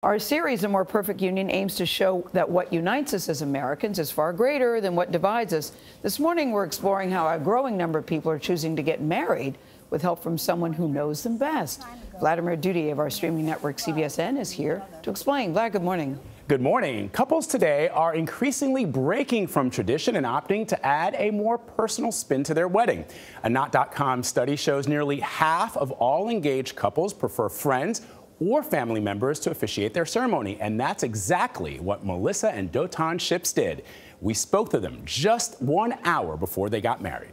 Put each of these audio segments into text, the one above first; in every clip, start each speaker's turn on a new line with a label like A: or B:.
A: Our series, A More Perfect Union, aims to show that what unites us as Americans is far greater than what divides us. This morning, we're exploring how a growing number of people are choosing to get married with help from someone who knows them best. Vladimir Duthiers of our streaming network CBS is here to explain. Vlad, good morning.
B: Good morning. Couples today are increasingly breaking from tradition and opting to add a more personal spin to their wedding. A Knot.com study shows nearly half of all engaged couples prefer friends or family members to officiate their ceremony. And that's exactly what Melissa and Duthiers Ships did. We spoke to them just 1 hour before they got married.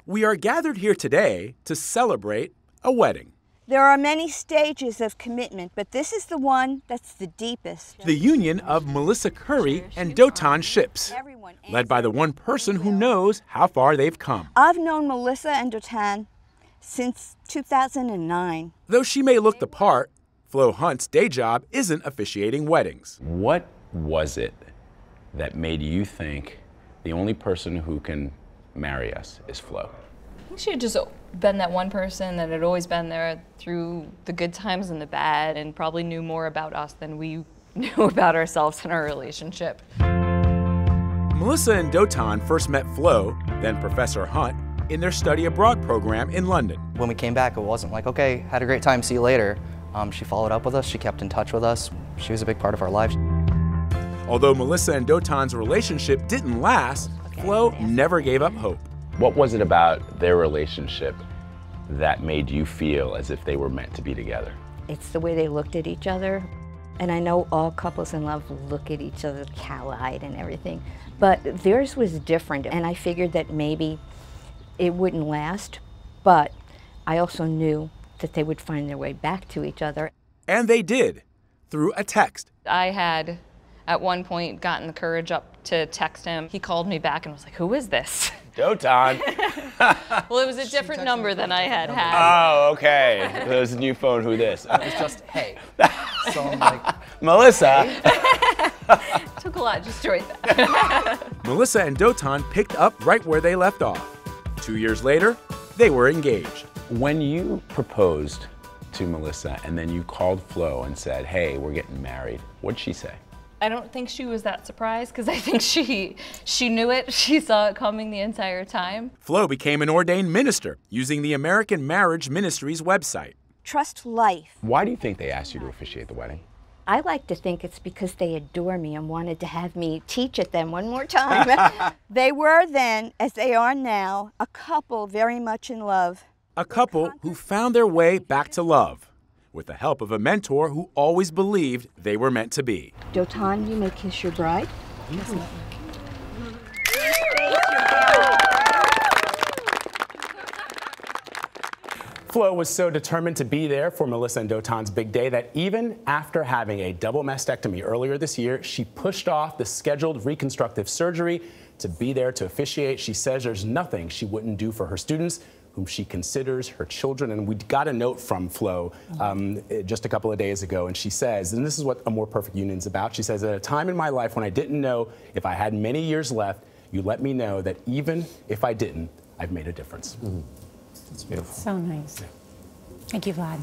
B: We are gathered here today to celebrate a wedding.
C: There are many stages of commitment, but this is the one that's the deepest.
B: The union of Melissa Curry and Duthiers Ships, led by the one person who knows how far they've come.
C: I've known Melissa and Duthiers since 2009.
B: Though she may look the part, Flo Hunt's day job isn't officiating weddings.
D: What was it that made you think the only person who can marry us is Flo?
E: I think she had just been that one person that had always been there through the good times and the bad, and probably knew more about us than we knew about ourselves in our relationship.
B: Melissa and Duthiers first met Flo, then Professor Hunt, in their study abroad program in London.
F: When we came back, it wasn't like, okay, had a great time, see you later. She followed up with us, she kept in touch with us. She was a big part of our lives.
B: Although Melissa and Duthiers' relationship didn't last, Flo never gave up hope.
D: What was it about their relationship that made you feel as if they were meant to be together?
G: It's the way they looked at each other. And I know all couples in love look at each other cow-eyed and everything, but theirs was different. And I figured that maybe it wouldn't last, but I also knew that they would find their way back to each other.
B: And they did, through a text.
E: I had, at one point, gotten the courage up to text him. He called me back and was like, "Who is this?"
D: Duthiers.
E: Well, it was a different number than I had had.
D: Oh, okay. There's a new phone, who this?
F: It's just, hey. So I'm like,
D: Melissa.
E: Took a lot just to write that.
B: Melissa and Duthiers picked up right where they left off. 2 years later, they were engaged.
D: When you proposed to Melissa and then you called Flo and said, "Hey, we're getting married," what'd she say?
E: I don't think she was that surprised, because I think she knew it. She saw it coming the entire time.
B: Flo became an ordained minister using the American Marriage Ministries website.
C: Trust life.
D: Why do you think they asked you to officiate the wedding?
G: I like to think it's because they adore me and wanted to have me teach at them one more time.
C: They were then, as they are now, a couple very much in love.
B: A couple who found their way back to love, with the help of a mentor who always believed they were meant to be.
C: Duthiers, you may kiss your bride.
B: Flo was so determined to be there for Melissa and Duthiers' big day that even after having a double mastectomy earlier this year, she pushed off the scheduled reconstructive surgery to be there to officiate. She says there's nothing she wouldn't do for her students, whom she considers her children. And we got a note from Flo just a couple of days ago, and she says, and this is what A More Perfect Union is about, she says, "At a time in my life when I didn't know if I had many years left, you let me know that even if I didn't, I've made a difference."
H: It's beautiful. So nice. Thank you, Vlad.